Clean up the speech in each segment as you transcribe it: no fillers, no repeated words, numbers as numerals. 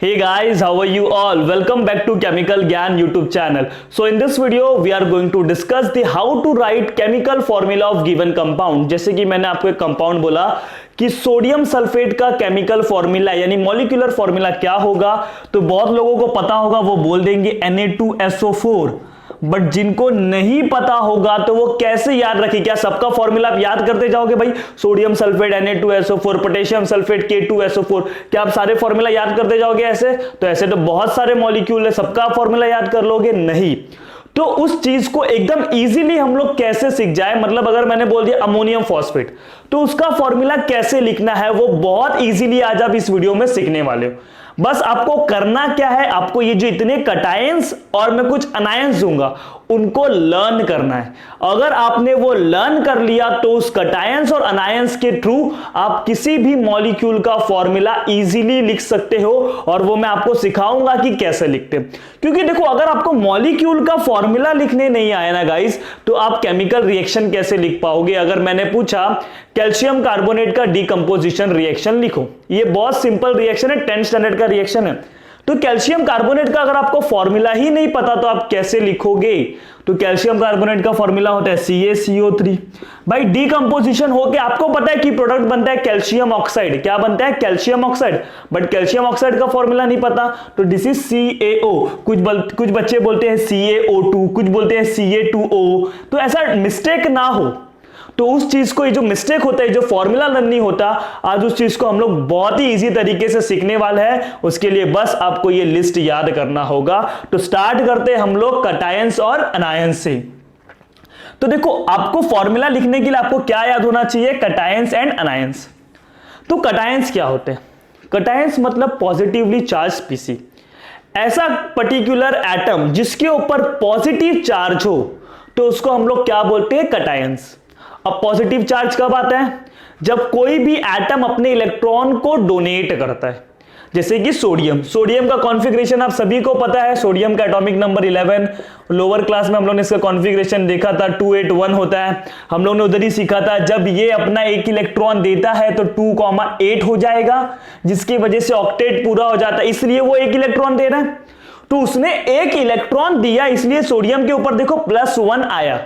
Hey guys, how are you all? Welcome back to Chemical Gyan YouTube channel. So in this video we are going to discuss the how to write chemical formula of given compound. जैसे कि मैंने आपको एक compound बोला कि sodium sulphate का chemical formula यानी molecular formula क्या होगा, तो बहुत लोगों को पता होगा, वो बोल देंगे Na2SO4। बट जिनको नहीं पता होगा तो वो कैसे याद रखें? क्या सबका फॉर्मूला आप याद करते जाओगे? भाई sodium sulphate Na2SO4, potassium sulphate K2SO4, क्या आप सारे फॉर्मूला याद करते जाओगे ऐसे? तो ऐसे तो बहुत सारे मॉलिक्यूल है, सबका फॉर्मूला याद कर लोगे? नहीं। तो उस चीज को एकदम इजीली हम लोग कैसे सीख जाए, मतलब अगर मैंने बोल दिया अमोनियम फॉस्फेट तो उसका फॉर्मूला कैसे लिखना है वो बहुत इजीली आज आप इस वीडियो में सीखने वाले हो। बस आपको करना क्या है, आपको ये जो इतने कटायंस और मैं कुछ अनायंस दूंगा उनको लर्न करना है। अगर आपने वो लर्न कर लिया तो उस कटायंस और अनायंस के थ्रू आप किसी भी मॉलिक्यूल का फॉर्मूला इजीली लिख सकते हो, और वो मैं आपको सिखाऊंगा कि कैसे लिखते हैं। क्योंकि देखो, अगर आपको मॉलिक्यूल का फॉर्मूला लिखने नहीं आया ना गाइस, तो आप केमिकल रिएक्शन कैसे लिख पाओगे? अगर मैंने पूछा कैल्शियम कार्बोनेट का डिकम्पोजिशन रिएक्शन लिखो, ये बहुत सिंपल रिएक्शन है, 10th स्टैंडर्ड का रिएक्शन है। तो कैल्शियम कार्बोनेट का अगर आपको फॉर्मूला ही नहीं पता तो आप कैसे लिखोगे? तो कैल्शियम कार्बोनेट का फॉर्मूला होता है CaCO3। भाई डिकम्पोजिशन होके आपको पता है कि प्रोडक्ट बनता है कैल्शियम ऑक्साइड। क्या बनता है? Calcium oxide. But calcium oxide का फॉर्मूला नहीं पता तो दिस इज CaO। कुछ बच्चे बोलते हैं CaO2, कुछ बोलते हैं Ca2O। तो ऐसा मिस्टेक ना हो, तो उस चीज को, ये जो मिस्टेक होता है, जो फॉर्मूला लर्न नहीं होता, आज उस चीज को हम लोग बहुत ही इजी तरीके से सीखने वाले हैं। उसके लिए बस आपको ये लिस्ट याद करना होगा। तो स्टार्ट करते हैं हम लोग कटायंस और अनायंस से। तो देखो, आपको फॉर्मूला लिखने के लिए आपको क्या याद होना चाहिए? Cations and anions. तो कटायंस क्या होते हैं? कटायंस मतलब पॉजिटिवली चार्ज स्पीसी, ऐसा पर्टिकुलर एटम जिसके ऊपर पॉजिटिव चार्ज हो तो उसको हम लोग क्या बोलते हैं? कटायंस। अब पॉजिटिव चार्ज कब आता है? जब कोई भी एटम अपने इलेक्ट्रॉन को डोनेट करता है। जैसे कि सोडियम का कॉन्फ़िगरेशन आप सभी को पता है, सोडियम का एटॉमिक नंबर 11। लोअर क्लास में हम लोग ने इसका कॉन्फ़िगरेशन देखा था, 281 होता है। हम लोग ने उधर ही सीखा था, जब ये अपना एक इलेक्ट्रॉन देता है तो 2,8 हो जाएगा, जिसकी वजह से ऑक्टेट पूरा हो जाता है, इसलिए वो एक इलेक्ट्रॉन दे रहा है। तो उसने एक इलेक्ट्रॉन दिया, इसलिए सोडियम के ऊपर देखो +1 आया।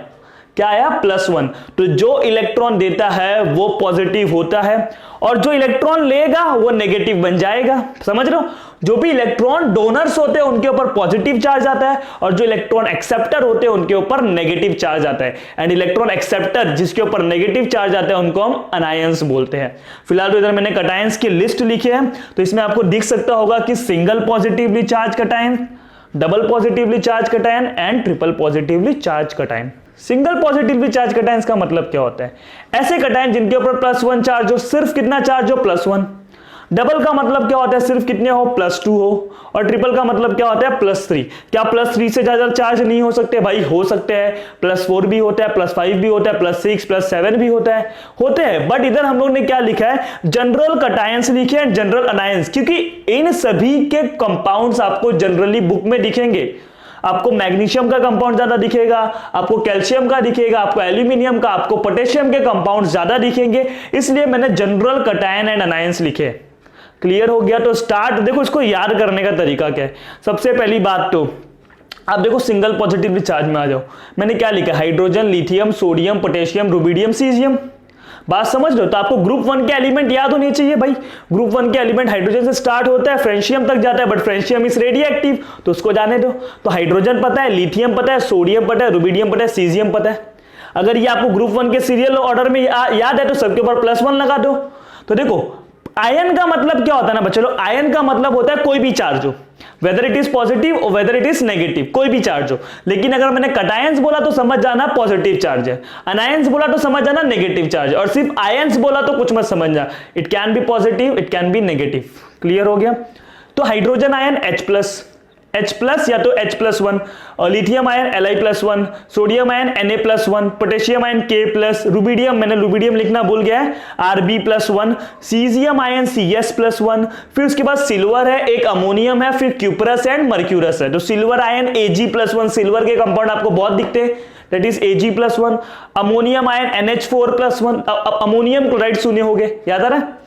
क्या आया? +1। तो जो इलेक्ट्रॉन देता है वो पॉजिटिव होता है, और जो इलेक्ट्रॉन लेगा वो नेगेटिव बन जाएगा। समझ रहे हो? जो भी इलेक्ट्रॉन डोनर्स होते हैं उनके ऊपर पॉजिटिव चार्ज आता है, और जो इलेक्ट्रॉन एक्सेप्टर होते हैं उनके ऊपर नेगेटिव चार्ज आता है। एंड इलेक्ट्रॉन एक्सेप्टर जिसके ऊपर नेगेटिव चार्ज आता है उनको हम अनायंस बोलते हैं। फिलहाल तो इधर मैंने कटायंस की लिस्ट लिखी है, तो इसमें आपको दिख सकता होगा कि single positively charge cation, double positively charge cation and triple positively charge cation. Single positively charge cations का मतलब क्या होता है? ऐसे कटायन जिनके ऊपर +1 चार्ज हो, सिर्फ कितना चार्ज हो? +1। डबल का मतलब क्या होता है? सिर्फ कितने हो? +2 हो। और ट्रिपल का मतलब क्या होता है? +3। क्या +3 से ज्यादा चार्ज नहीं हो सकते? भाई हो सकते हैं, +4 भी होता है, +5 भी होता है, +6 +7 भी होता है, होते हैं। बट इधर हम लोग ने क्या लिखा है? जनरल कटायंस लिखे हैं, जनरल अनायंस, क्योंकि इन सभी के कंपाउंड्स आपको जनरली बुक में दिखेंगे। आपको मैग्नीशियम का कंपाउंड ज्यादा दिखेगा, आपको कैल्शियम का दिखेगा, आपको एल्यूमिनियम का, आपको पोटेशियम के कंपाउंड ज्यादा दिखेंगे, इसलिए मैंने जनरल कटायन एंड अनायंस लिखे। क्लियर हो गया? तो स्टार्ट, देखो इसको याद करने का तरीका क्या है। सबसे पहली बात तो आप देखो सिंगल पॉजिटिवली चार्ज में आ जाओ। मैंने क्या लिखा? Hydrogen, lithium, sodium, potassium, rubidium, caesium. बात समझ लो? तो आपको ग्रुप 1 के एलिमेंट याद होने चाहिए। भाई ग्रुप 1 के एलिमेंट हाइड्रोजन से स्टार्ट होता है, फ्रेंशियम तक जाता है, but francium is radio active, तो उसको जाने दो। तो हाइड्रोजन पता है, लिथियम पता है, सोडियम पता है, रुबिडियम पता है, सीजियम पता है। अगर ये आपको ग्रुप 1 के सीरियल ऑर्डर में याद है तो सबके ऊपर +1 लगा दो। तो देखो, आयन का मतलब क्या होता है ना बच्चों? आयन का मतलब होता है कोई भी चार्ज हो, वेदर इट इज पॉजिटिव और वेदर इट इज नेगेटिव, कोई भी चार्ज हो। लेकिन अगर मैंने कटायंस बोला तो समझ जाना पॉजिटिव चार्ज है, अनायंस बोला तो समझ जाना नेगेटिव चार्ज, और सिर्फ आयंस बोला तो कुछ मत समझना, it can be positive, it can be negative. Clear हो गया? तो हाइड्रोजन आयन H+ या तो H+1, और lithium ion Li+1, sodium ion Na+1, potassium ion K+, rubidium, मैंने रुबिडियम लिखना भूल गया है, Rb+1, सीजियम आयन Cs+1, फिर उसके बाद सिल्वर है, एक अमोनियम है, फिर क्यूपरस एंड मर्क्यूरस है। तो सिल्वर आयन Ag+1, सिल्वर के कंपाउंड आपको बहुत दिखते हैं, that is Ag+1। Ammonium ion NH4+1, ammonium chloride सुने होंगे, याद आ रहा है?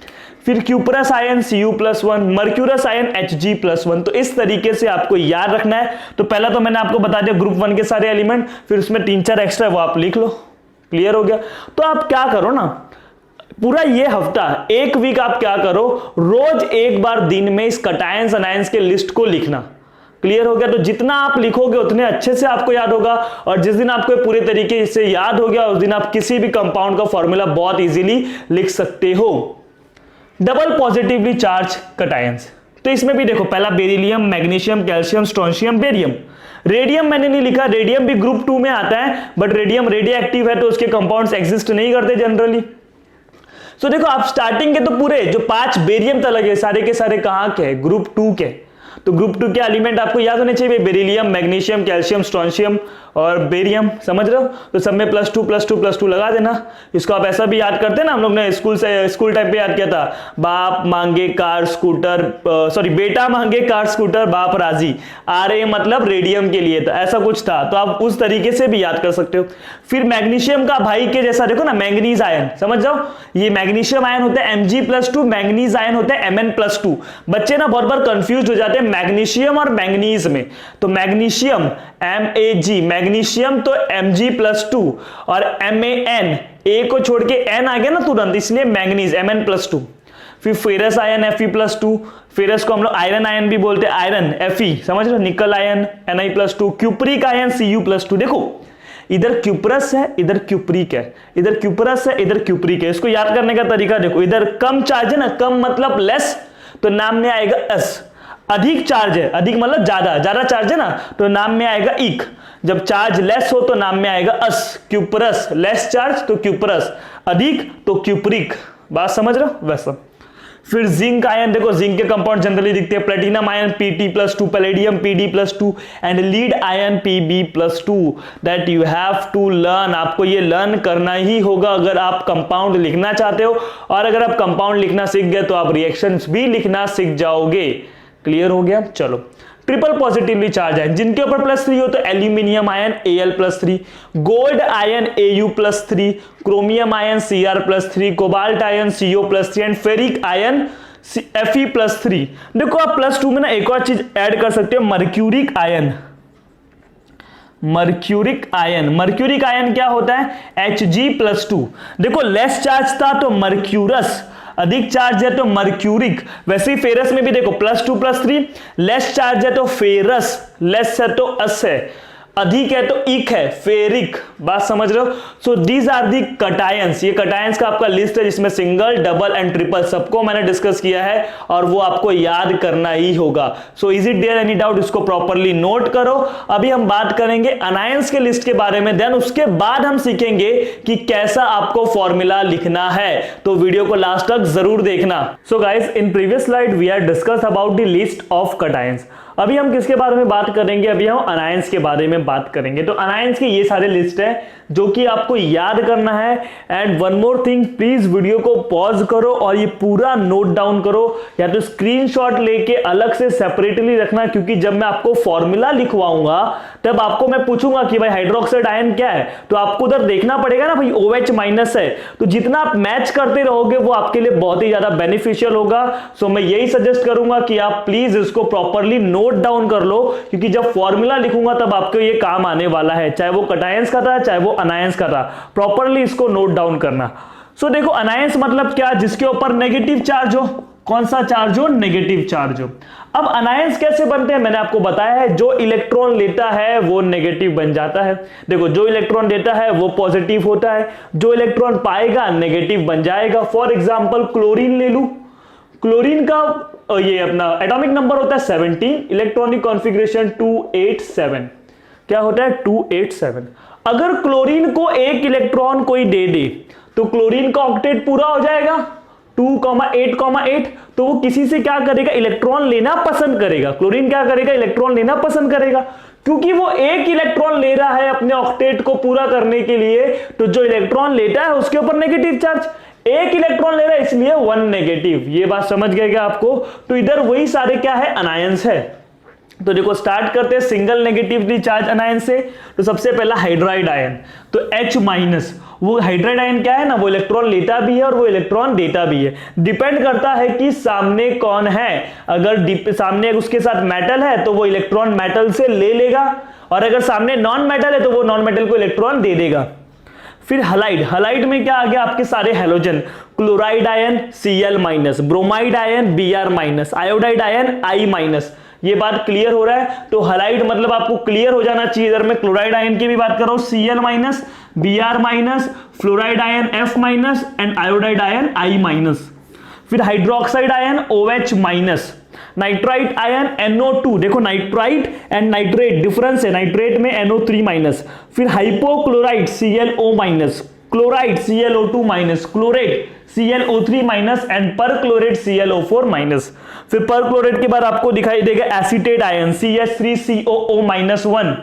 फिर cuprous ion Cu+1, mercurous ion Hg+1। तो इस तरीके से आपको याद रखना है। तो पहला तो मैंने आपको बता दिया ग्रुप 1 के सारे एलिमेंट, फिर उसमें 3-4 एक्स्ट्रा वो आप लिख लो। क्लियर हो गया। तो आप क्या करो ना, पूरा ये हफ्ता, एक वीक आप क्या करो, रोज एक बार दिन में इस कटायंस अनायंस के लिस्ट को लिखना। क्लियर हो गया। तो जितना आप लिखोगे उतने अच्छे से आपको याद होगा, और जिस दिन आपको पूरे तरीके से याद हो गया उस दिन आप किसी भी कंपाउंड का फॉर्मूला बहुत इजीली लिख सकते हो। डबल पॉजिटिवली चार्ज कटायंस, तो इसमें भी देखो पहला beryllium, magnesium, calcium, strontium, barium. Radium मैंने नहीं लिखा, रेडियम भी ग्रुप 2 में आता है, बट रेडियम रेडियो एक्टिव है तो उसके कंपाउंड्स एग्जिस्ट नहीं करते जनरली। तो देखो आप स्टार्टिंग के तो पूरे जो 5 बेरियम तक है सारे के सारे कहां के, ग्रुप 2 के। तो ग्रुप 2 के एलिमेंट आपको याद होने चाहिए, बेरिलियम, मैग्नीशियम, कैल्शियम, स्ट्रोंशियम और बेरियम। समझ रहे हो। तो सब में +2 लगा देना। इसको आप ऐसा भी याद करते हैं ना, हम लोग ने स्कूल टाइम पे याद किया था, बाप मांगे कार स्कूटर, बेटा मांगे कार स्कूटर बाप राजी। RA मतलब रेडियम के लिए था, ऐसा कुछ था। तो आप उस तरीके से भी याद कर सकते हो। फिर मैग्नीशियम का भाई के जैसा देखो ना, मैंगनीज आयन, समझ जाओ, ये मैग्नीशियम आयन होता है Mg+2, मैंगनीज आयन होता है Mn+2। बच्चे ना बहुत बार कंफ्यूज हो जाते हैं मैग्नीशियम और मैंगनीज में। तो मैग्नीशियम Mag, मैग्नीशियम तो Mg+2, और MaN, A को छोड़ के N आ गया ना तुरंत, इसलिए मैंगनीज Mn+2। फिर फेरस आयन Fe+2, फेरस को हम लोग आयरन आयन भी बोलते हैं, आयरन Fe, समझ रहे हो, निकल ion Na+2, cupric ion Cu+2। देखो इधर क्यूपरस है, इधर क्यूपरिक है, इधर क्यूपरस है, इधर क्यूपरिक है। इसको याद करने का तरीका देखो, इधर कम चार्ज है ना, कम मतलब लेस, तो नाम में आएगा S। अधिक चार्ज है, अधिक मतलब ज्यादा चार्ज है ना, तो नाम में आएगा इक। जब चार्ज लेस हो तो नाम में आएगा अस, क्यूपरस। लेस चार्ज तो क्यूपरस, अधिक तो क्यूपरिक। बात समझ रहे हो वैसा। फिर जिंक आयन, देखो जिंक के कंपाउंड जनरली दिखते हैं, platinum ion Pt+2, palladium Pd+2 and lead ion Pb+2। That you have to learn, आपको ये लर्न करना ही होगा अगर आप कंपाउंड लिखना चाहते हो। और अगर आप कंपाउंड लिखना सीख गए तो आप रिएक्शंस भी लिखना सीख जाओगे। क्लियर हो गया। चलो ट्रिपल पॉजिटिवली चार्ज है, जिनके ऊपर +3 हो तो aluminium ion Al+3, gold ion Au+3, chromium ion Cr+3, cobalt ion Co+3 and ferric ion Fe+3। देखो आप +2 में ना एक और चीज ऐड कर सकते हो, मर्क्यूरिक आयन। मर्क्यूरिक आयन क्या होता है, Hg+2। देखो लेस चार्ज था तो मर्क्यूरस, अधिक चार्ज है तो मर्क्यूरिक। वैसे ही फेरस में भी देखो +2+3, लेस चार्ज है तो फेरस, लेस है तो अस है, अधिक है तो इक है, फेरिक। बात समझ रहे हो। So these are the cations. ये कटायंस का आपका लिस्ट है जिसमें सिंगल, डबल एंड ट्रिपल सबको मैंने डिस्कस किया है और वो आपको याद करना ही होगा। So is it there any doubt, इसको प्रॉपरली नोट करो। अभी हम बात करेंगे अनायंस के लिस्ट के बारे में, देन उसके बाद हम सीखेंगे कि कैसा आपको फॉर्मूला लिखना है। तो वीडियो को लास्ट तक जरूर देखना। So guys, in previous slide we are discuss about the list of cations. अभी हम किसके बारे में बात करेंगे, अभी हम अनायंस के बारे में बात करेंगे। तो अनायंस की ये सारे लिस्ट है जो कि आपको याद करना है। And one more thing, please video को पॉज करो और ये पूरा नोट डाउन करो, या तो स्क्रीनशॉट लेके अलग से सेपरेटली रखना, क्योंकि जब मैं आपको फॉर्मूला लिखवाऊंगा तब आपको मैं पूछूंगा कि भाई हाइड्रोक्साइड आयन क्या है, तो आपको उधर देखना पड़ेगा ना भाई OH- है। तो जितना आप मैच करते रहोगे वो आपके लिए बहुत ही ज्यादा बेनिफिशियल होगा। सो मैं यही सजेस्ट करूंगा कि आप प्लीज इसको प्रॉपरली नोट डाउन कर लो, क्योंकि जब फॉर्मूला लिखूंगा तब आपको ये काम आने वाला है, चाहे वो कटायंस का था चाहे वो अनायंस का था। प्रॉपरली इसको नोट डाउन करना। सो देखो अनायंस मतलब क्या, जिसके ऊपर नेगेटिव चार्ज हो। कौन सा चार्ज हो, नेगेटिव चार्ज हो। अब अनायंस कैसे बनते हैं मैंने आपको बताया है, जो इलेक्ट्रॉन लेता है वो नेगेटिव बन जाता है। देखो जो इलेक्ट्रॉन देता है वो पॉजिटिव होता है, जो इलेक्ट्रॉन पाएगा नेगेटिव बन जाएगा। फॉर एग्जांपल क्लोरीन ले लूं, क्लोरीन का ये अपना एटॉमिक नंबर होता है 17, इलेक्ट्रॉनिक कॉन्फ़िगरेशन 287। क्या होता है, 287। अगर क्लोरीन को एक इलेक्ट्रॉन कोई दे दे तो क्लोरीन का ऑक्टेट पूरा हो जाएगा 2,8,8। तो वो किसी से क्या करेगा, इलेक्ट्रॉन लेना पसंद करेगा। क्लोरीन क्या करेगा, इलेक्ट्रॉन लेना पसंद करेगा, क्योंकि वो एक इलेक्ट्रॉन ले रहा है अपने ऑक्टेट को पूरा करने के लिए। तो जो इलेक्ट्रॉन लेता है उसके ऊपर नेगेटिव चार्ज, एक इलेक्ट्रॉन ले रहा है इसलिए 1 नेगेटिव। ये बात समझ गए क्या आपको। तो इधर वही सारे क्या है, अनायंस है। तो देखो स्टार्ट करते हैं सिंगल नेगेटिवली चार्ज अनायन से। तो सबसे पहला हाइड्राइड आयन, तो H माइनस, वो हाइड्राइड आयन क्या है ना, वो इलेक्ट्रॉन लेता भी है और वो इलेक्ट्रॉन देता भी है। डिपेंड करता है कि सामने कौन है। अगर सामने उसके साथ मेटल है तो वो इलेक्ट्रॉन मेटल से ले लेगा, और अगर सामने नॉन मेटल है तो वो नॉन मेटल को इलेक्ट्रॉन दे देगा। फिर हलाइड, हलाइड में क्या आ गया, आपके सारे halogen, chloride ion Cl minus, bromide ion Br minus, iodide ion I minus. ये बात क्लियर हो रहा है? तो हलाइड मतलब आपको क्लियर हो जाना चाहिए। इधर मैं क्लोराइड आयन की भी बात कर रहा हूं, Cl minus, Br minus, fluoride ion F minus and iodide ion I minus. फिर hydroxide ion OH minus, nitrite ion NO2, देखो नाइट्राइट एंड नाइट्रेट डिफरेंस है, नाइट्रेट में NO3 माइनस। फिर hypochlorite ClO minus, chloride ClO2 minus, chlorate ClO3 minus and perchlorate ClO4 minus. फिर perchlorate के बाद आपको दिखाई देगा एसीटेट आयन CH3COO माइनस 1।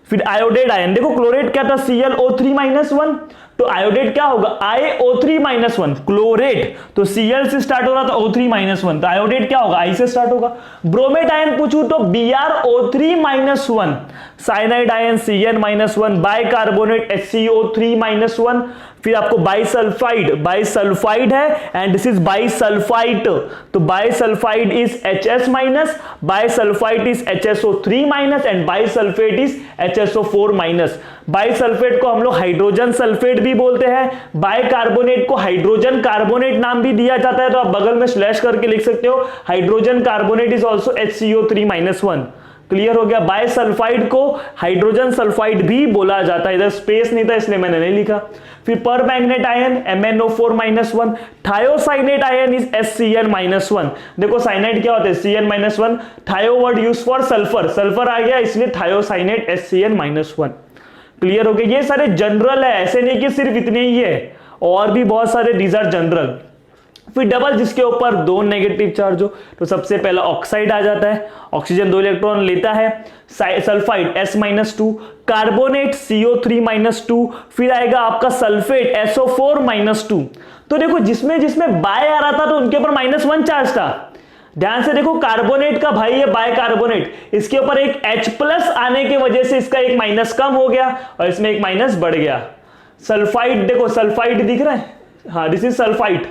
फिर आयोडेट आयन, देखो क्लोरेट क्या था ClO3 माइनस 1, तो आयोडेट क्या होगा IO3 माइनस 1। क्लोरेट तो Cl से स्टार्ट हो रहा था O3 माइनस 1, तो आयोडेट क्या होगा I से स्टार्ट होगा। ब्रोमेट आयन पूछूं तो BrO3 minus 1, cyanide ion Cn minus 1, bicarbonate HCO3 minus 1। फिर आपको बाइसल्फाइड, बाइसल्फाइड है एंड दिस इज बाइसल्फाइट, तो bisulphide is HS minus, bisulphide is HSO3 minus and bisulphate is HSO4 minus. Bisulphate को हम लोग hydrogen sulphate भी बोलते हैं, बाइकार्बोनेट को हाइड्रोजन कार्बोनेट नाम भी दिया जाता है, तो आप बगल में स्लैश करके लिख सकते हो hydrogen carbonate is also HCO3 minus 1। Clear हो गया? बाइसल्फाइड को हाइड्रोजन सल्फाइड भी बोला जाता है, इधर स्पेस नहीं था इसलिए मैंने नहीं लिखा। फिर permanganate ion MnO4 minus 1, thiocyanate ion is SCl minus 1। देखो साइनाइड क्या होता है Cl minus 1, thio word use for sulphur, sulphur आ गया इसलिए थायोसाइनेट SCl माइनस 1। क्लियर हो गया? ये सारे जनरल है, ऐसे नहीं कि सिर्फ इतने ही है, और भी बहुत सारे, दीज आर जनरल। फिर डबल जिसके ऊपर 2 नेगेटिव चार्ज हो, तो सबसे पहला ऑक्साइड आ जाता है, ऑक्सीजन 2 इलेक्ट्रॉन लेता है, sulphide S-2, carbonate CO3 minus 2, फिर आएगा आपका सल्फेट SO4 माइनस 2। तो देखो जिसमें जिसमें बाय आ रहा था तो उनके ऊपर -1 चार्ज था। ध्यान से देखो, कार्बोनेट का भाई है बाइकार्बोनेट, इसके ऊपर एक H प्लस आने की वजह से इसका एक माइनस कम हो गया और इसमें एक माइनस बढ़ गया। सल्फाइड, देखो सल्फाइड दिख रहा है, हाँ दिस इज सल्फाइड,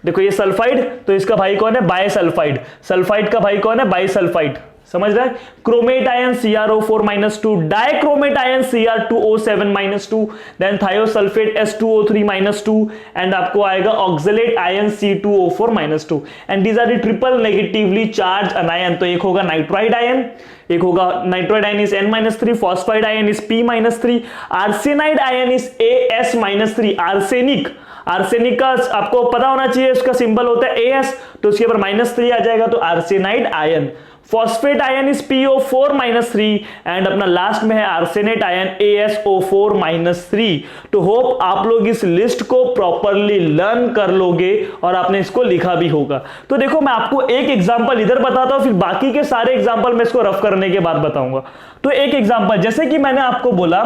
देखो ये सल्फाइड, तो इसका भाई कौन है बायसल्फाइड, सल्फाइड का भाई कौन है बाइसल्फाइड। समझ रहे हैं? Chromate ion CrO4 minus 2, dichromate ion Cr2O7 minus 2, then thiosulphate S2O3 minus 2 and आपको आएगा oxalate ion C2O4 minus 2 and these are the triple negatively charge anion. तो एक होगा नाइट्राइड आयन, एक होगा nitride ion is N-3, phosphide ion is P-3, arsenide ion is AS-3, arsenic, arsenic का आपको पता होना चाहिए, उसका सिंबल होता है AS, तो उसके ऊपर -3 आ जाएगा, तो arsenide ion. Phosphate ion is PO4-3 and अपना लास्ट में है आर्सेनेट आयन ASO4-3। तो होप आप लोग इस लिस्ट को प्रॉपरली लर्न कर लोगे और आपने इसको लिखा भी होगा। तो देखो मैं आपको एक एग्जांपल इधर बताता हूं, फिर बाकी के सारे एग्जांपल मैं इसको रफ करने के बाद बताऊंगा। तो एक एग्जांपल, जैसे कि मैंने आपको बोला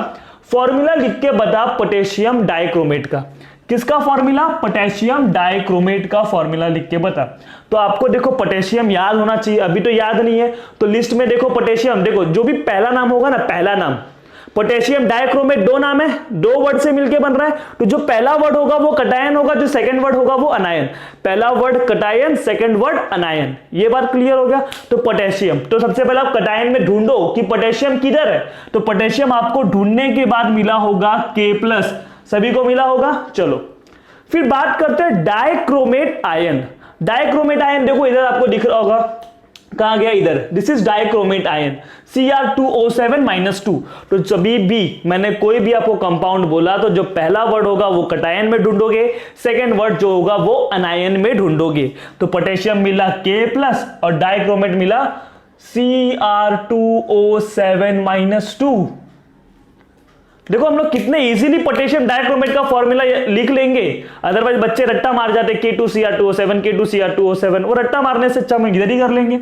फॉर्मूला लिख के बता पोटेशियम डाइक्रोमेट का, किसका फॉर्मूला, पोटेशियम डाइक्रोमेट का फॉर्मूला लिख के बता। तो आपको देखो पोटेशियम याद होना चाहिए, अभी तो याद नहीं है, तो लिस्ट में देखो पोटेशियम, देखो जो भी पहला नाम होगा ना, पहला नाम पोटेशियम डाइक्रोमेट, 2 नाम है, 2 वर्ड से मिलके बन रहा है, तो जो पहला वर्ड होगा वो कटायन होगा, जो सेकंड वर्ड होगा वो अनायन, पहला वर्ड कटायन, सेकंड वर्ड अनायन। ये बात क्लियर हो गया? तो पोटेशियम, तो सबसे पहले आप कटायन में ढूंढो कि पोटेशियम किधर है, तो पोटेशियम आपको ढूंढने के बाद मिला होगा K+, सभी को मिला होगा। चलो फिर बात करते हैं डाइक्रोमेट आयन। डाइक्रोमेट आयन देखो इधर आपको दिख रहा होगा, कहां गया, इधर, this is dichromate ion Cr2O7-2। तो जब भी मैंने कोई भी आपको कंपाउंड बोला तो जो पहला वर्ड होगा वो कटायन में ढूंढोगे, सेकंड वर्ड जो होगा वो अनायन में ढूंढोगे। तो पोटेशियम मिला K+ और डाइक्रोमेट मिला Cr2O7-2। देखो हम लोग कितने इजीली पोटेशियम डाइक्रोमेट का फॉर्मूला लिख लेंगे, अदरवाइज बच्चे रट्टा मार जाते K2Cr2O7 K2Cr2O7, वो रट्टा मारने से अच्छा हम इधर ही कर लेंगे।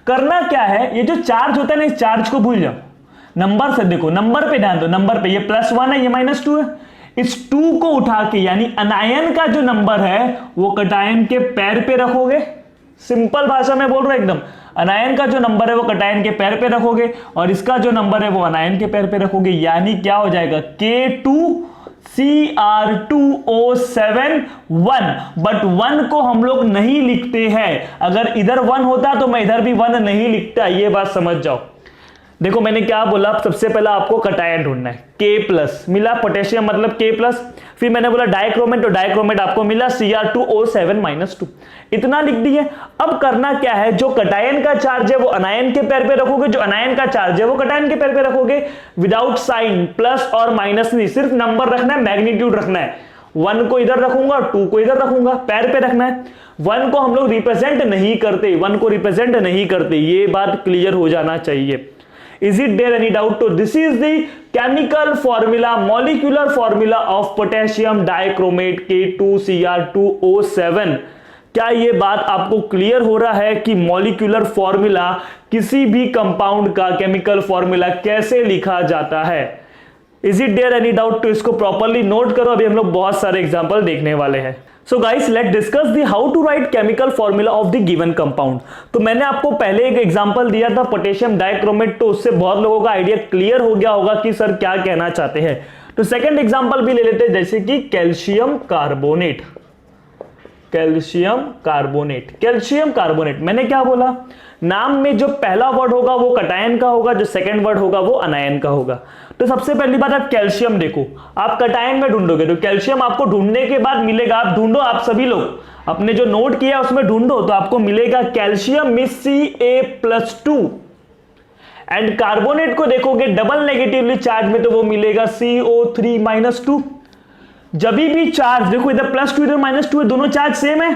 करना क्या है, ये जो चार्ज होता है ना, इस चार्ज को भूल जाओ, नंबर से देखो, नंबर पे ध्यान दो, नंबर पे ये +1 है, ये -2 है, इस 2 को उठा के यानी अनायन का जो नंबर है वो कटायन के पैर पे रखोगे। सिंपल भाषा में बोल रहा हूं एकदम, अनायन का जो नंबर है वो कटायन के पैर पे रखोगे और इसका जो नंबर है वो अनायन के पैर पे रखोगे, यानी क्या हो जाएगा K2Cr2O7 1। बट 1 को हम लोग नहीं लिखते हैं, अगर इधर 1 होता तो मैं इधर भी 1 नहीं लिखता, ये बात समझ जाओ। देखो मैंने क्या बोला, सबसे पहला आपको कटायन ढूंढना है, K+ मिला, पोटेशियम मतलब K+, फिर मैंने बोला डाइक्रोमेट, तो डाइक्रोमेट आपको मिला Cr2O7-2, इतना लिख दिए। अब करना क्या है, जो कटायन का चार्ज है वो अनायन के पैर पे रखोगे, जो अनायन का चार्ज है वो कटायन के पैर पे रखोगे, विदाउट साइन, प्लस और माइनस नहीं, सिर्फ नंबर रखना है, मैग्नीट्यूड रखना है। 1 को इधर रखूंगा, 2 को इधर रखूंगा, पैर पे रखना है। 1 को हम लोग रिप्रेजेंट नहीं करते, 1 को रिप्रेजेंट नहीं करते, ये बात क्लियर हो जाना चाहिए। Is it there any doubt? So this is the chemical formula, molecular formula of potassium dichromate K2Cr2O7। क्या ये बात आपको क्लियर हो रहा है कि मॉलिक्यूलर फॉर्मूला, किसी भी कंपाउंड का केमिकल फॉर्मूला कैसे लिखा जाता है? Is it there any doubt? तो इसको प्रॉपरली नोट करो, अभी हम लोग बहुत सारे एग्जांपल देखने वाले हैं। So guys let discuss the how to write chemical formula of the given compound. तो मैंने आपको पहले एक एग्जांपल दिया था पोटेशियम डाइक्रोमेट, तो उससे बहुत लोगों का आइडिया क्लियर हो गया होगा कि सर क्या कहना चाहते हैं। तो सेकंड एग्जांपल भी ले लेते हैं, जैसे कि calcium carbonate. Calcium carbonate, calcium carbonate, मैंने क्या बोला, नाम में जो पहला वर्ड होगा वो कटायन का होगा, जो सेकंड वर्ड होगा वो अनायन का होगा। तो सबसे पहली बात, आप कैल्शियम देखो, आप कटायन में ढूंढोगे तो कैल्शियम आपको ढूंढने के बाद मिलेगा, आप ढूंढो, आप सभी लोग अपने जो नोट किया उसमें ढूंढो, तो आपको मिलेगा कैल्शियम में Ca+2। एंड कार्बोनेट को देखोगे डबल नेगेटिवली चार्ज में, तो वो मिलेगा CO3-2। जब भी चार्ज देखो, इधर +2 इधर -2 है, दोनों चार्ज सेम है,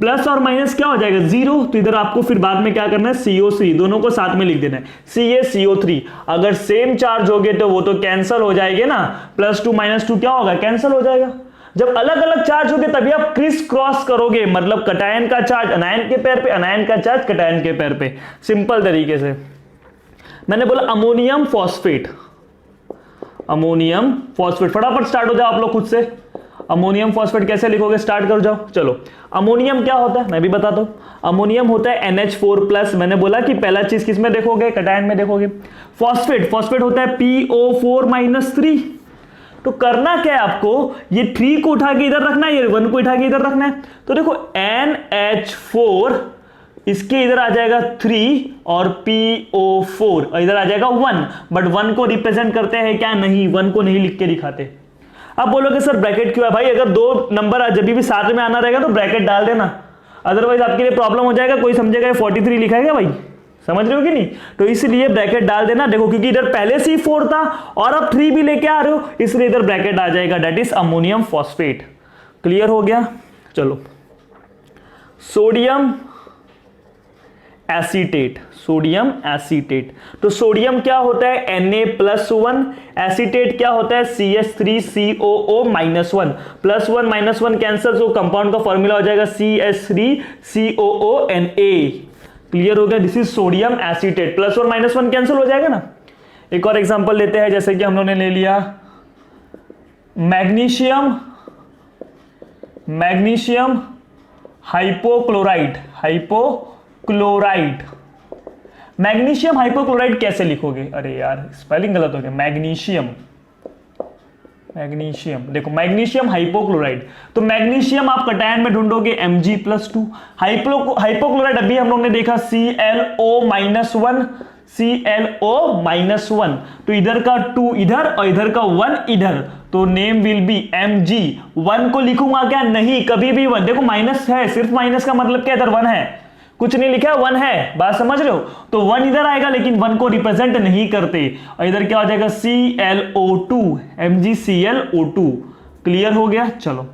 प्लस और माइनस क्या हो जाएगा 0, तो इधर आपको फिर बाद में क्या करना है CO3, दोनों को साथ में लिख देना है CaCO3। अगर सेम चार्ज हो गए तो वो तो कैंसिल हो जाएंगे ना, +2 -2 क्या होगा, कैंसिल हो जाएगा। जब अलग अलग चार्ज होंगे तभी आप क्रिस क्रॉस करोगे, मतलब कटायन का चार्ज अनायन के पैर पे, अनायन का चार्ज कटायन के पैर पे, सिंपल तरीके से। मैंने बोला अमोनियम फॉस्फेट, अमोनियम फॉस्फेट, फटाफट स्टार्ट हो जाओ आप लोग खुद से। अमोनियम फॉस्फेट कैसे लिखोगे, स्टार्ट कर जाओ। चलो अमोनियम क्या होता है मैं भी बताता हूं। अमोनियम होता है NH4+, मैंने बोला कि पहला चीज किस में देखोगे, कटायन में देखोगे। फॉस्फेट, फॉस्फेट होता है PO4-3। तो करना क्या है आपको, ये 3 को उठा के इधर रखना है, ये 1 को उठा के इधर रखना है। तो देखो NH4, इसके इधर आ जाएगा 3 और PO4 और इधर आ जाएगा 1, बट 1 को रिप्रेजेंट करते हैं क्या, नहीं, 1 को नहीं लिख के दिखाते। अब बोलोगे सर ब्रैकेट क्यों है भाई, अगर 2 नंबर जब भी साथ में आना रहेगा तो ब्रैकेट डाल देना, अदरवाइज आपके लिए प्रॉब्लम हो जाएगा, कोई समझेगा ये 43 लिखा है क्या भाई, समझ रहे हो कि नहीं। तो इसलिए ब्रैकेट डाल देना, देखो क्योंकि इधर पहले से ही 4 था और अब 3 भी लेके आ रहे हो, इसलिए इधर ब्रैकेट आ जाएगा, that is ammonium phosphate. Clear हो गया। चलो सोडियम एसीटेट, सोडियम एसीटेट, तो सोडियम क्या होता है Na+1, एसीटेट क्या होता है CH3COO-1, +1 -1 कैंसिल, तो कंपाउंड का फॉर्मूला हो जाएगा CH3COONA। क्लियर हो गया, this is sodium acetate, +1 -1 cancel हो जाएगा ना। एक और एग्जांपल लेते हैं, जैसे कि हम लोगों ने ले लिया magnesium, magnesium hypochloride, hypochloride, magnesium hypochloride कैसे लिखोगे, अरे यार स्पेलिंग गलत हो गया, मैग्नीशियम, मैग्नीशियम देखो मैग्नीशियम हाइपोक्लोराइड, तो मैग्नीशियम आप कटायन में ढूंढोगे Mg+2, हाइपोक्लोराइड अभी हम लोग ने देखा ClO-1, ClO-1, तो इधर का 2 इधर और इधर का 1 इधर, तो नेम विल बी Mg। 1 को लिखूंगा क्या, नहीं, कभी भी 1, देखो माइनस है, सिर्फ माइनस का मतलब क्या, इधर 1 है, कुछ नहीं लिखा, 1 है, बात समझ रहे हो, तो 1 इधर आएगा लेकिन 1 को रिप्रेजेंट नहीं करते, और इधर क्या हो जाएगा ClO2, MgClO2। क्लियर हो गया। चलो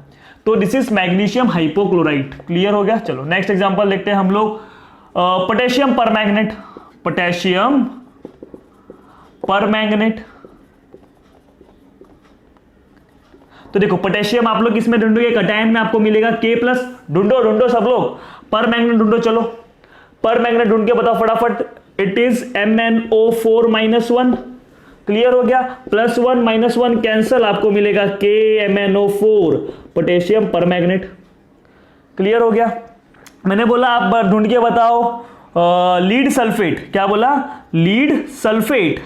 तो this is magnesium hypochloride, clear हो गया। चलो नेक्स्ट एग्जांपल देखते हैं हम लोग, पोटेशियम परमैंगनेट, पोटेशियम परमैंगनेट, तो देखो पोटेशियम आप लोग इसमें ढूंढोगे, कटायन में आपको मिलेगा K+, ढूंढो सब लोग, परमैंगनेट ढूंढो, चलो परमैंगनेट ढूंढ के बताओ फटाफट, इट इज MnO4-1। क्लियर हो गया, +1 -1 कैंसल, आपको मिलेगा KMnO4, पोटेशियम परमैंगनेट। क्लियर हो गया। मैंने बोला आप ढूंढ के बताओ लीड सल्फेट, क्या बोला, लीड सल्फेट।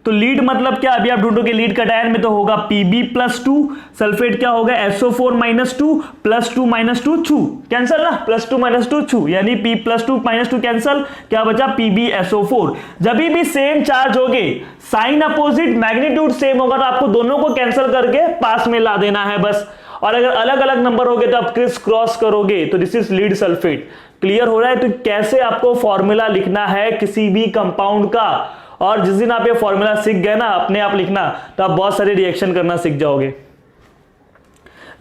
तो लीड मतलब क्या, अभी आप ढूंढोगे लीड कटायन में तो होगा Pb+2, सल्फेट क्या होगा SO4 -2 +2 -2 छू, कैंसल ना, +2 -2 छू, यानी P+2 -2 कैंसल, क्या बचा PbSO4। जब भी सेम चार्ज होगे, साइन अपोजिट मैग्नीट्यूड सेम होगा तो आपको दोनों को कैंसल करके पास में ला देना है बस। और अगर अलग अलग नंबर होगे तो आप क्रिस क्रॉस करोगे, तो this is lead sulphate. Clear हो रहा है। तो कैसे आपको फॉर्मूला लिखना है किसी भी कंपाउंड का, और जिस दिन आप ये फॉर्मूला सीख गए ना अपने आप लिखना, तो आप बहुत सारे रिएक्शन करना सीख जाओगे।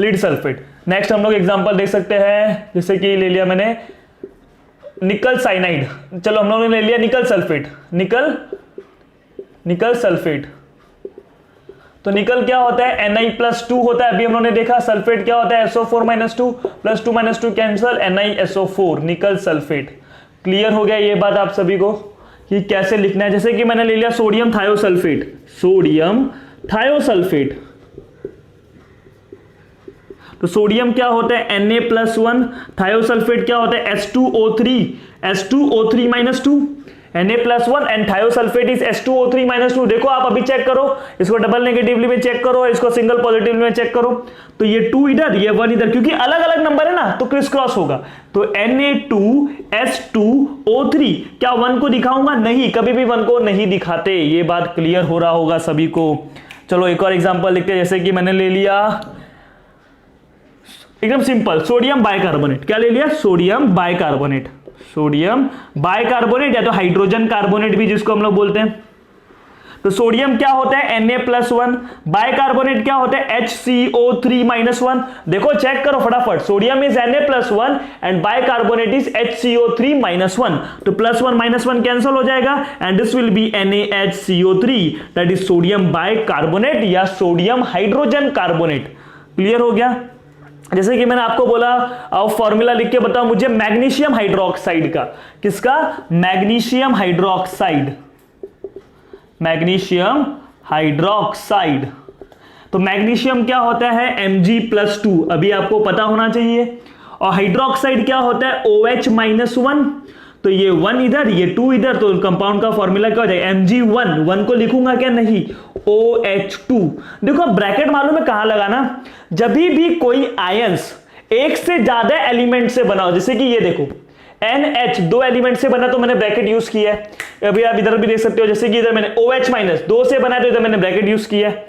Lead sulphate. नेक्स्ट हम लोग एग्जांपल देख सकते हैं, जैसे कि ले लिया मैंने निकल साइनाइड, चलो हम लोगों ने ले लिया निकल सल्फेट, निकल सल्फेट। तो निकल क्या होता है Na+2 होता है, अभी हम लोगों ने देखा। सल्फेट क्या होता है SO4 -2 +2 -2 कैंसल, NiSO4 निकल सल्फेट। क्लियर हो गया ये बात आप सभी को कि कैसे लिखना है। जैसे कि मैंने ले लिया सोडियम थायोसल्फेट, सोडियम थायोसल्फेट। तो सोडियम क्या होता है Na+1, थायोसल्फेट क्या होता है S2O3 -2, Na+1 and thiosulphate is H2O3 -2। देखो आप अभी चेक करो, इसको डबल नेगेटिवली में चेक करो, इसको सिंगल पॉजिटिव में चेक करो। तो ये 2 इधर, ये 1 इधर, क्योंकि अलग अलग नंबर है ना तो क्रिस क्रॉस होगा। तो Na2S2O3, क्या 1 को दिखाऊंगा? नहीं, कभी भी 1 को नहीं दिखाते। ये बात क्लियर हो रहा होगा सभी को। चलो एक और एग्जांपल देखते हैं, जैसे कि मैंने ले लिया एकदम सिंपल सोडियम बाइकार्बोनेट। क्या ले लिया? सोडियम बाइकार्बोनेट, सोडियम बाइकार्बोनेट या तो हाइड्रोजन कार्बोनेट भी जिसको हम लोग बोलते हैं। तो सोडियम क्या होता है Na+1, बाइकार्बोनेट क्या होता है HCO3 -1। देखो चेक करो फटाफट, sodium is Na+1 and bicarbonate is HCO3 -1। तो +1 -1 कैंसिल हो जाएगा and this will be NaHCO3, that is sodium bicarbonate या सोडियम हाइड्रोजन कार्बोनेट। क्लियर हो गया। जैसे कि मैंने आपको बोला, अब फॉर्मूला लिख के बताओ मुझे मैग्नीशियम हाइड्रोक्साइड का। किसका? Magnesium hydroxide, magnesium hydroxide. तो मैग्नीशियम क्या होता है Mg+2, अभी आपको पता होना चाहिए। और हाइड्रोक्साइड क्या होता है OH-1। तो ये 1 इधर, ये 2 इधर, तो कंपाउंड का फॉर्मूला क्या हो जाएगा Mg1। 1 को लिखूंगा क्या? नहीं, OH2। देखो ब्रैकेट मालूम है कहां लगाना, जब भी कोई आयंस एक से ज्यादा एलिमेंट से बना हो, जैसे कि ये देखो NH 2 एलिमेंट से बना तो मैंने ब्रैकेट यूज किया है। अभी आप इधर भी देख सकते हो, जैसे कि इधर मैंने OH- 2 से बना है तो इधर मैंने ब्रैकेट यूज किया है।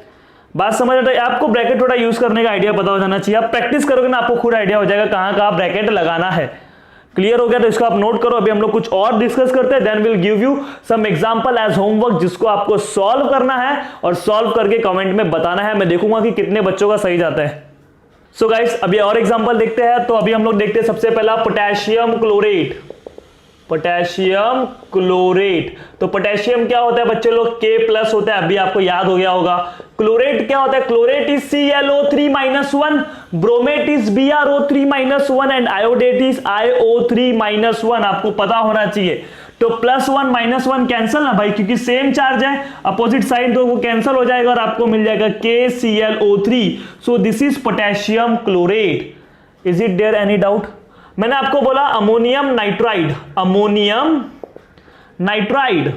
बात समझ रहे हो? आपको ब्रैकेट थोड़ा यूज करने का आइडिया पता हो जाना चाहिए। आप प्रैक्टिस करोगे ना आपको खुद आइडिया हो जाएगा कहां कहां ब्रैकेट लगाना है। क्लियर हो गया? तो इसको आप नोट करो। अभी हम लोग कुछ और डिस्कस करते हैं, then will give you some example as homework, जिसको आपको सॉल्व करना है और सॉल्व करके कमेंट में बताना है। मैं देखूंगा कि कितने बच्चों का सही जाता है। सो गाइस अभी और एग्जांपल देखते हैं। तो अभी हम लोग देखते हैं सबसे पहला पोटेशियम क्लोरेट, पोटेशियम क्लोरेट। तो पोटेशियम क्या होता है बच्चे लोग? K+ होता है, अभी आपको याद हो गया होगा। क्लोरेट क्या होता है? Chlorate is ClO3 -1, bromate is BrO3 -1 and iodate is IO3 -1। आपको पता होना चाहिए। तो +1 -1 कैंसल ना भाई, क्योंकि सेम चार्ज है अपोजिट साइड, तो वो कैंसल हो जाएगा और आपको मिल जाएगा KClO3। So this is potassium chlorate. Is it there any doubt? मैंने आपको बोला अमोनियम नाइट्राइड, अमोनियम नाइट्राइड,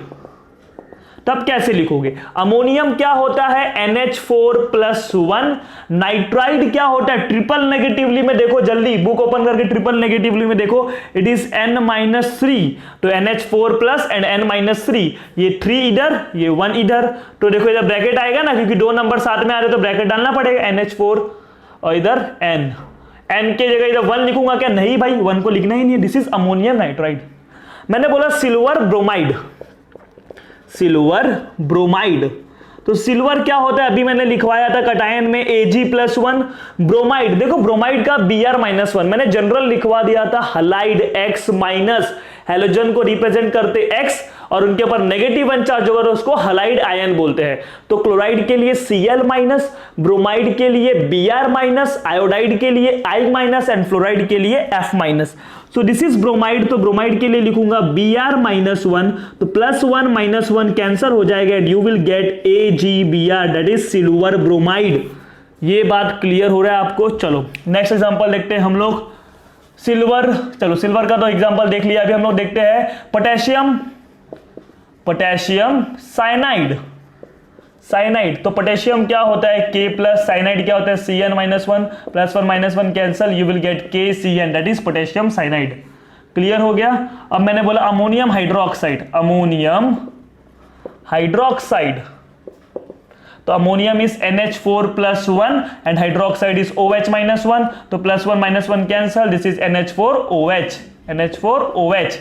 तब कैसे लिखोगे? अमोनियम क्या होता है NH4+1, नाइट्राइड क्या होता है ट्रिपल नेगेटिवली में, देखो जल्दी बुक ओपन करके ट्रिपल नेगेटिवली में देखो, इट इज N-3। तो NH4+ एंड N-3, ये 3 इधर ये 1 इधर। तो देखो इधर ब्रैकेट आएगा ना, क्योंकि 2 नंबर साथ में आ रहे तो ब्रैकेट डालना पड़ेगा, NH4 और इधर N के जगह इधर 1 लिखूंगा क्या? नहीं भाई, 1 को लिखना ही नहीं है। This is ammonium nitride. मैंने बोला सिल्वर ब्रोमाइड, सिल्वर ब्रोमाइड। तो सिल्वर क्या होता है? अभी मैंने लिखवाया था कटायन में Ag+1। ब्रोमाइड, देखो ब्रोमाइड का Br-1, मैंने जनरल लिखवा दिया था हलाइड X-, हैलोजन को रिप्रेजेंट करते X और उनके ऊपर नेगेटिव 1 चार्ज होगा तो उसको हलाइड आयन बोलते हैं। तो क्लोराइड के लिए Cl-, ब्रोमाइड के लिए Br-, आयोडाइड के लिए I- एंड फ्लोराइड के लिए F-। So this is bromide. तो ब्रोमाइड के लिए लिखूंगा Br-1, तो +1 -1 कैंसल हो जाएगा and you will gate AgBr, that is silver bromide. ये बात क्लियर हो रहा है आपको? चलो नेक्स्ट एग्जांपल देखते हैं हम लोग। सिल्वर, चलो सिल्वर का तो एग्जांपल देख लिया, अभी हम लोग देखते हैं पोटेशियम, पोटेशियम साइनाइड, साइनाइड। तो पोटेशियम क्या होता है K प्लस, साइनाइड क्या होता है Cn minus one, plus one minus one cancel, you will get KCN, that is potassium cyanide. Clear हो गया। अब मैंने बोला अमोनियम हाइड्रोक्साइड, अमोनियम हाइड्रोक्साइड, तो ammonium is NH4 plus one and hydroxide is OH minus one, तो plus one minus one cancel, this is NH4OH, NH4OH।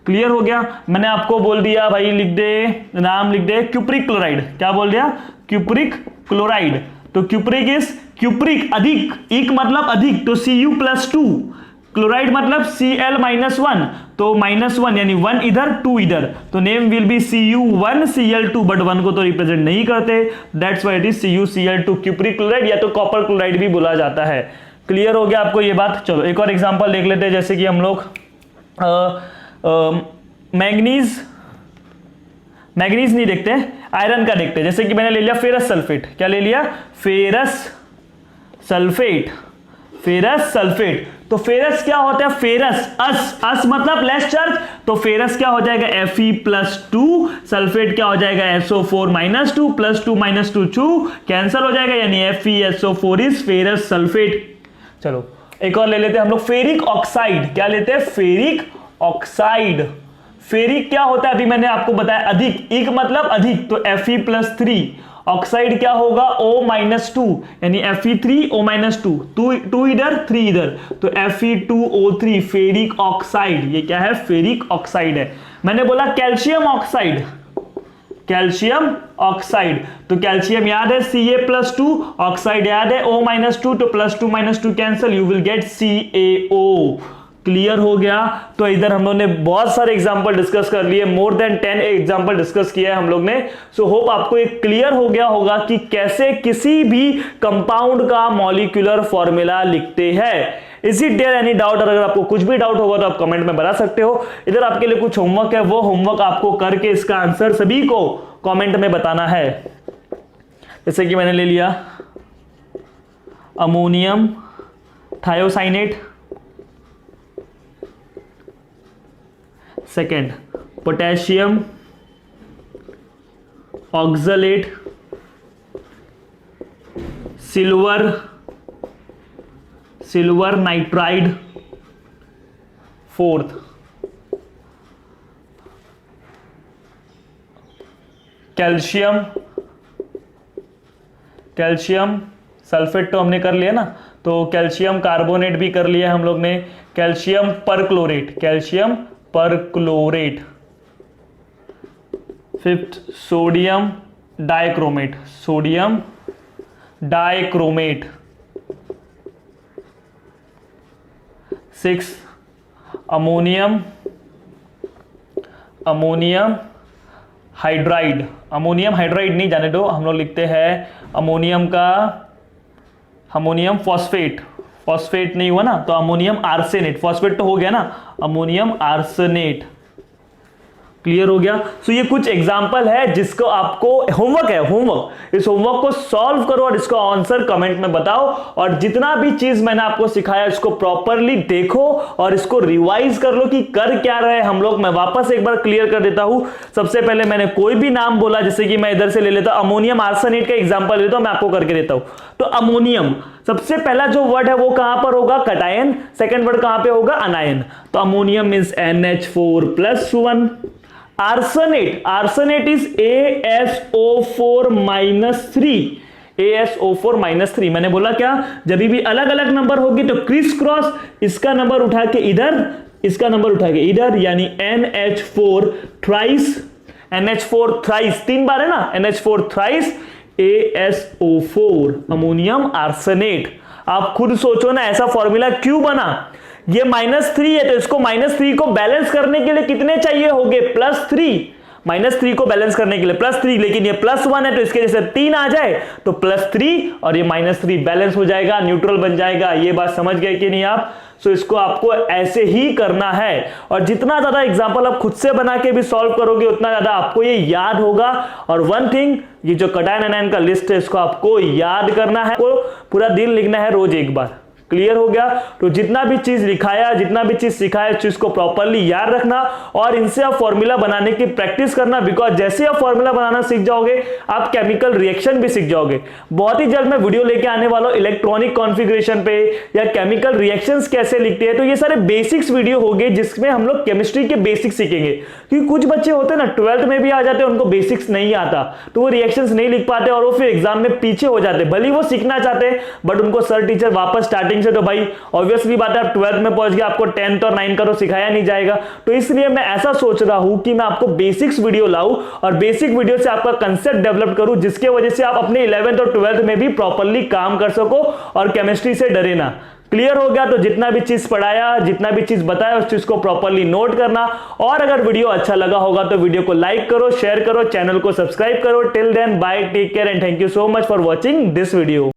Clear हो गया। मैंने आपको बोल दिया भाई लिख दे, नाम लिख दे क्यूप्रिक क्लोराइड, क्या बोल दिया क्यूप्रिक क्लोराइड। तो क्यूप्रिक इज क्यूप्रिक अधिक, इक मतलब अधिक, तो Cu प्लस टू, क्लोराइड मतलब Cl माइनस वन, तो माइनस वन यानी वन इधर टू इधर, तो name will be Cu1 Cl2, but one को तो रिप्रेजेंट नहीं करते, that's why it is CuCl2 cupric chloride, या तो कॉपर क्लोराइड भी बोला जाता है। क्लियर हो गया आपको ये बात। चलो एक और एग्जांपल देख लेते हैं, जैसे कि हम लोग मैग्नीज, मैग्नीज नहीं देखते, आयरन का देखते हैं। जैसे कि मैंने ले लिया फेरस सल्फेट, क्या ले लिया फेरस सल्फेट, फेरस सल्फेट। तो फेरस क्या होता है, फेरस अस, अस मतलब लेस चार्ज, तो फेरस क्या हो जाएगा Fe प्लस टू, सल्फेट क्या हो जाएगा SO4 minus two, plus two minus two two cancel हो जाएगा, यानी FeSO4 इज फेरस सल्फेट। चलो एक और ले लेते हैं हम लोग फेरिक ऑक्साइड, क्या लेते हैं फेरिक ऑक्साइड। फेरिक क्या होता है, अभी मैंने आपको बताया अधिक, इक मतलब अधिक, तो Fe प्लस थ्री, ऑक्साइड क्या होगा O माइनस टू, यानी Fe3O माइनस टू, टू इधर थ्री इधर, तो Fe2O3 फेरिक ऑक्साइड, ये क्या है फेरिक ऑक्साइड है। मैंने बोला कैल्शियम ऑक्साइड, कैल्शियम ऑक्साइड, तो कैल्शियम याद है Ca प्लस टू, ऑक्साइड याद है O माइनस टू, तो plus two minus two cancel, you will gate CaO। Clear हो गया। तो इधर हम लोग ने बहुत सारे एग्जांपल डिस्कस कर लिए, मोर देन 10 एग्जांपल डिस्कस किया है हम लोग ने। सो होप आपको एक क्लियर हो गया होगा कि कैसे किसी भी कंपाउंड का मॉलिक्यूलर फॉर्मूला लिखते हैं। Is it there any doubt? अगर आपको कुछ भी डाउट होगा तो आप कमेंट में बता सकते हो। इधर आपके लिए कुछ होमवर्क है, वो होमवर्क आपको करके इसका आंसर सभी को कमेंट में बताना है। जैसे कि मैंने ले लिया ammonium thiocyanate, second potassium oxalate, silver nitride, fourth calcium sulphate तो हमने कर लिया ना, तो कैल्शियम कार्बोनेट भी कर लिया हम लोग ने, calcium perchlorate, fifth sodium dichromate, six ammonium hydride, नहीं जाने दो, हम लोग लिखते हैं अमोनियम फॉस्फेट नहीं हुआ ना, तो अमोनियम आर्सेनेट, फॉस्फेट तो हो गया ना, अमोनियम आर्सेनेट। क्लियर हो गया। सो ये कुछ एग्जांपल है जिसको आपको होमवर्क है, इस होमवर्क को सॉल्व करो और इसको आंसर कमेंट में बताओ, और जितना भी चीज मैंने आपको सिखाया इसको प्रॉपरली देखो और इसको रिवाइज कर लो कि कर क्या रहे हम लोग। मैं वापस एक बार क्लियर कर देता हूं। सबसे पहले मैंने कोई भी नाम बोला, जैसे कि मैं इधर से ले लेता हूं अमोनियम आर्सेनेट का एग्जांपल लेता हूं, मैं आपको करके देता हूं। तो अमोनियम सबसे पहला जो वर्ड है वो कहां पर होगा, कटायन, सेकंड वर्ड कहां पे होगा, अनायन, तो ammonium means NH4+1, arsenate is ASO4-3, मैंने बोला क्या, जब भी अलग अलग नंबर होगी तो क्रिस क्रॉस इसका नंबर उठा के इधर, इसका नंबर उठा के इधर, यानी NH4 थ्राइस, तीन बार है ना, NH4 thrice ASO4 ammonium arsenate. आप खुद सोचो ना ऐसा फॉर्मूला क्यों बना। ये -3 है तो इसको -3 को बैलेंस करने के लिए कितने चाहिए होंगे, +3, -3 को बैलेंस करने के लिए +3, लेकिन ये +1 है तो इसके जैसे 3 आ जाए तो +3 और ये -3 बैलेंस हो जाएगा, न्यूट्रल बन जाएगा। ये बात समझ गए कि नहीं आप? सो इसको आपको ऐसे ही करना है, और जितना ज्यादा एग्जांपल आप खुद से बना के भी सॉल्व करोगे उतना ज्यादा आपको ये याद होगा। और वन थिंग, ये जो कटायन अनायन का लिस्ट है इसको आपको याद करना है, पूरा दिन लिखना है रोज एक बार। क्लियर हो गया। तो जितना भी चीज लिखाया, जितना भी चीज सिखाया, उस चीज को प्रॉपर्ली याद रखना और इनसे आप फॉर्मूला बनाने की प्रैक्टिस करना, बिकॉज जैसे आप फॉर्मूला बनाना सीख जाओगे आप केमिकल रिएक्शन भी सीख जाओगे। बहुत ही जल्द मैं वीडियो लेके आने वाला हूं इलेक्ट्रॉनिक कॉन्फ़िगरेशन पे या केमिकल रिएक्शंस कैसे लिखते हैं। तो ये सारे बेसिक्स वीडियो हो गए जिसमें हम लोग केमिस्ट्री के बेसिक्स सीखेंगे, क्योंकि कुछ बच्चे होते हैं ना 12th में भी आ जाते हैं, उनको बेसिक्स नहीं आता तो वो रिएक्शंस नहीं लिख पाते और वो फिर एग्जाम में पीछे हो जाते, भले वो सीखना चाहते हैं बट उनको सर टीचर वापस स्टार्टिंग से, तो भाई ऑब्वियसली बात है आप 12th में पहुंच गए, आपको 10th और 9th का तो सिखाया नहीं जाएगा। तो इसलिए मैं ऐसा सोच रहा हूं कि मैं आपको बेसिक्स वीडियो लाऊं और बेसिक वीडियो से आपका कंसेप्ट डेवलप करूं, जिसके वजह से आप अपने 11th और 12th में भी प्रॉपर्ली काम कर सको और केमिस्ट्री से डरे ना। क्लियर हो गया। तो जितना भी चीज पढ़ाया, जितना भी चीज बताया, उस चीज को प्रॉपर्ली नोट करना और अगर वीडियो अच्छा लगा होगा तो वीडियो को लाइक करो, शेयर करो, चैनल को सब्सक्राइब करो। Till then bye, take care and thank you so much for watching this video.